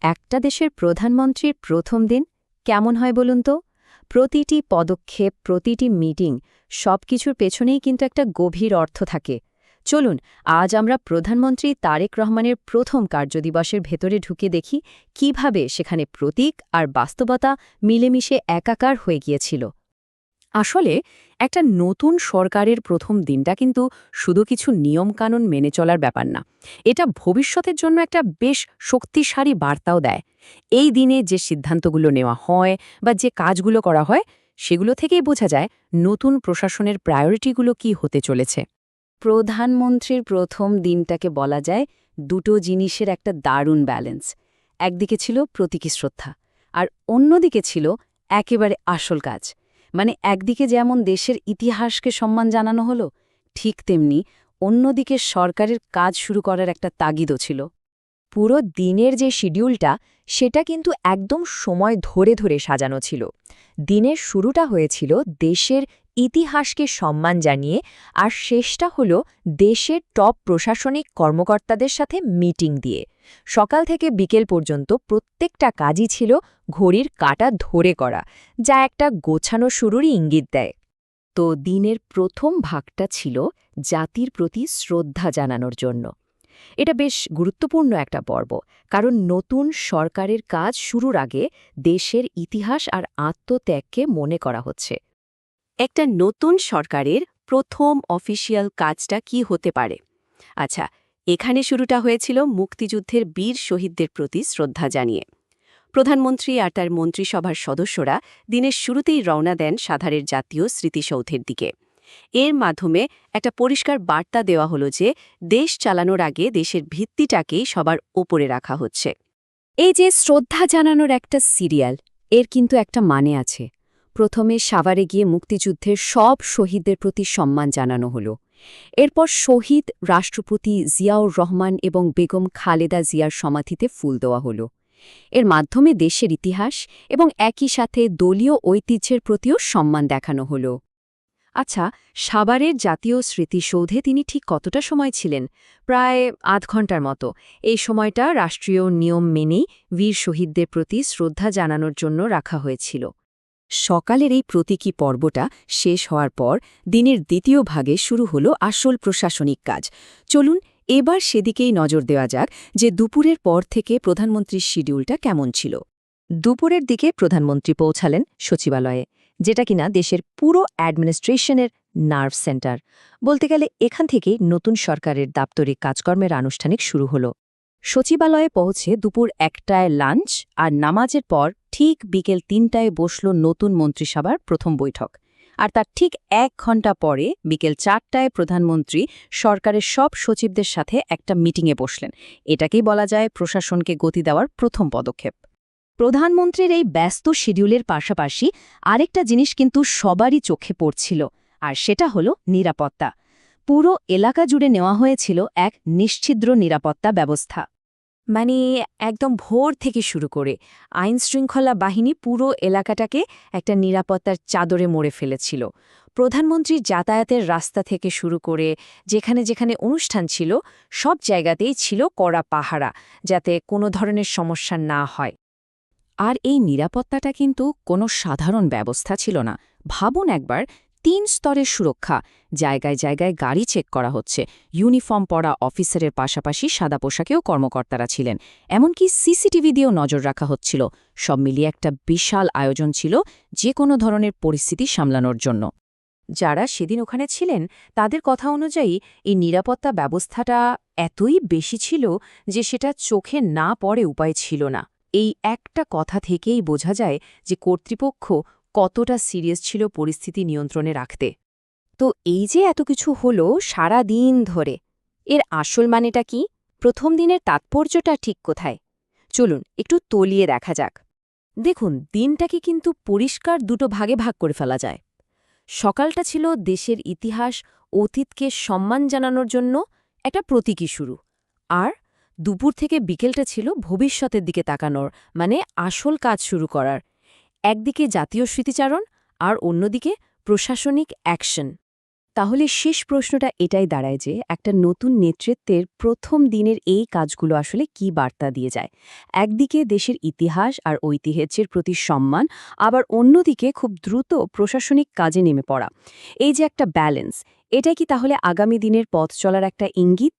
একটা দেশের প্রধানমন্ত্রীর প্রথম দিন কেমন হয় বলুন তো? প্রতিটি পদক্ষেপ, প্রতিটি মিটিং সবকিছুর পেছনেই কিন্তু একটা গভীর অর্থ থাকে। চলুন আজ আমরা প্রধানমন্ত্রী তারেক রহমানের প্রথম কার্যদিবসের ভেতরে ঢুকে দেখি কিভাবে সেখানে প্রতীক আর বাস্তবতা মিলেমিশে একাকার হয়ে গিয়েছিল। আসলে একটা নতুন সরকারের প্রথম দিনটা কিন্তু শুধু কিছু নিয়মকানুন মেনে চলার ব্যাপার না, এটা ভবিষ্যতের জন্য একটা বেশ শক্তিশালী বার্তাও দেয়। এই দিনে যে সিদ্ধান্তগুলো নেওয়া হয় বা যে কাজগুলো করা হয় সেগুলো থেকেই বোঝা যায় নতুন প্রশাসনের প্রায়োরিটিগুলো কি হতে চলেছে। প্রধানমন্ত্রীর প্রথম দিনটাকে বলা যায় দুটো জিনিসের একটা দারুণ ব্যালেন্স। একদিকে ছিল প্রতীকী শ্রদ্ধা, আর অন্যদিকে ছিল একেবারে আসল কাজ। মানে একদিকে যেমন দেশের ইতিহাসকে সম্মান জানানো হলো, ঠিক তেমনি অন্যদিকে সরকারের কাজ শুরু করার একটা তাগিদও ছিল। পুরো দিনের যে শিডিউলটা সেটা কিন্তু একদম সময় ধরে ধরে সাজানো ছিল। দিনের শুরুটা হয়েছিল দেশের ইতিহাসকে সম্মান জানিয়ে, আর শেষটা হলো দেশের টপ প্রশাসনিক কর্মকর্তাদের সাথে মিটিং দিয়ে। সকাল থেকে বিকেল পর্যন্ত প্রত্যেকটা কাজই ছিল ঘড়ির কাঁটা ধরে করা, যা একটা গোছানো শুরুরই ইঙ্গিত দেয়। তো দিনের প্রথম ভাগটা ছিল জাতির প্রতি শ্রদ্ধা জানানোর জন্য। এটা বেশ গুরুত্বপূর্ণ একটা পর্ব, কারণ নতুন সরকারের কাজ শুরুর আগে দেশের ইতিহাস আর আত্মত্যাগকে মনে করা হচ্ছে। একটা নতুন সরকারের প্রথম অফিসিয়াল কাজটা কি হতে পারে? আচ্ছা, এখানে শুরুটা হয়েছিল মুক্তিযুদ্ধের বীর শহীদদের প্রতি শ্রদ্ধা জানিয়ে। প্রধানমন্ত্রী আর তার মন্ত্রিসভার সদস্যরা দিনের শুরুতেই রওনা দেন সাভারের জাতীয় স্মৃতিসৌধের দিকে। এর মাধ্যমে একটা পরিষ্কার বার্তা দেওয়া হলো যে দেশ চালানোর আগে দেশের ভিত্তিটাকেই সবার ওপরে রাখা হচ্ছে। এই যে শ্রদ্ধা জানানোর একটা সিরিয়াল, এর কিন্তু একটা মানে আছে। প্রথমে সাভারে গিয়ে মুক্তিযুদ্ধের সব শহীদদের প্রতি সম্মান জানানো হলো। এরপর শহীদ রাষ্ট্রপতি জিয়াউর রহমান এবং বেগম খালেদা জিয়ার সমাধিতে ফুল দেওয়া হলো। এর মাধ্যমে দেশের ইতিহাস এবং একই সাথে দলীয় ঐতিহ্যের প্রতিও সম্মান দেখানো হলো। আচ্ছা, সাভারের জাতীয় স্মৃতিসৌধে তিনি ঠিক কতটা সময় ছিলেন? প্রায় আধ ঘণ্টার মতো। এই সময়টা রাষ্ট্রীয় নিয়ম মেনেই বীর শহীদদের প্রতি শ্রদ্ধা জানানোর জন্য রাখা হয়েছিল। সকালের এই প্রতীকী পর্বটা শেষ হওয়ার পর দিনের দ্বিতীয় ভাগে শুরু হলো আসল প্রশাসনিক কাজ। চলুন এবার সেদিকেই নজর দেওয়া যাক যে দুপুরের পর থেকে প্রধানমন্ত্রীর শিডিউলটা কেমন ছিল। দুপুরের দিকে প্রধানমন্ত্রী পৌঁছালেন সচিবালয়ে, যেটা কিনা দেশের পুরো অ্যাডমিনিস্ট্রেশনের নার্ভ সেন্টার। বলতে গেলে এখান থেকেই নতুন সরকারের দাপ্তরিক কাজকর্মের আনুষ্ঠানিক শুরু হল। সচিবালয়ে পৌঁছে দুপুর ১টায় লাঞ্চ আর নামাজের পর ঠিক বিকেল ৩টায় বসল নতুন মন্ত্রিসভার প্রথম বৈঠক। আর তার ঠিক ১ ঘণ্টা পরে বিকেল ৪টায় প্রধানমন্ত্রী সরকারের সব সচিবদের সাথে একটা মিটিংয়ে বসলেন। এটাকেই বলা যায় প্রশাসনকে গতি দেওয়ার প্রথম পদক্ষেপ। প্রধানমন্ত্রীর এই ব্যস্ত শিডিউলের পাশাপাশি আরেকটা জিনিস কিন্তু সবারই চোখে পড়ছিল, আর সেটা হলো নিরাপত্তা। পুরো এলাকা জুড়ে নেওয়া হয়েছিল এক নিশ্ছিদ্র নিরাপত্তা ব্যবস্থা। মানে একদম ভোর থেকে শুরু করে আইনশৃঙ্খলা বাহিনী পুরো এলাকাটাকে একটা নিরাপত্তার চাদরে মোড়ে ফেলেছিল। প্রধানমন্ত্রীর যাতায়াতের রাস্তা থেকে শুরু করে যেখানে যেখানে অনুষ্ঠান ছিল সব জায়গাতেই ছিল কড়া পাহারা, যাতে কোনো ধরনের সমস্যা না হয়। আর এই নিরাপত্তাটা কিন্তু কোনো সাধারণ ব্যবস্থা ছিল না। ভাবুন একবার, ৩ স্তরের সুরক্ষা, জায়গায় জায়গায় গাড়ি চেক করা হচ্ছে, ইউনিফর্ম পরা অফিসারের পাশাপাশি সাদা পোশাকেও কর্মকর্তারা ছিলেন, এমনকি সিসিটিভি দিয়েও নজর রাখা হচ্ছিল। সব মিলিয়ে একটা বিশাল আয়োজন ছিল যে কোনো ধরনের পরিস্থিতি সামলানোর জন্য। যারা সেদিন ওখানে ছিলেন তাদের কথা অনুযায়ী এই নিরাপত্তা ব্যবস্থাটা এতই বেশি ছিল যে সেটা চোখে না পড়ে উপায় ছিল না। এই একটা কথা থেকেই বোঝা যায় যে কর্তৃপক্ষ কতটা সিরিয়াস ছিল পরিস্থিতি নিয়ন্ত্রণে রাখতে। তো এই যে এত কিছু হলো সারা দিন ধরে, এর আসল মানেটা কি? প্রথম দিনের তাৎপর্যটা ঠিক কোথায়? চলুন একটু তলিয়ে দেখা যাক। দেখুন, দিনটাকে কিন্তু পরিষ্কার দুটো ভাগে ভাগ করে ফেলা যায়। সকালটা ছিল দেশের ইতিহাস, অতীতকে সম্মান জানানোর জন্য একটা প্রতীকী শুরু, আর দুপুর থেকে বিকেলটা ছিল ভবিষ্যতের দিকে তাকানোর, মানে আসল কাজ শুরু করার। একদিকে জাতীয় স্মৃতিচারণ আর অন্যদিকে প্রশাসনিক অ্যাকশন। তাহলে শেষ প্রশ্নটা এটাই দাঁড়ায় যে একটা নতুন নেতৃত্বের প্রথম দিনের এই কাজগুলো আসলে কি বার্তা দিয়ে যায়। একদিকে দেশের ইতিহাস আর ঐতিহ্যের প্রতি সম্মান, আবার অন্যদিকে খুব দ্রুত প্রশাসনিক কাজে নেমে পড়া। এই যে একটা ব্যালেন্স, এটা কি তাহলে আগামী দিনের পথ চলার একটা ইঙ্গিত?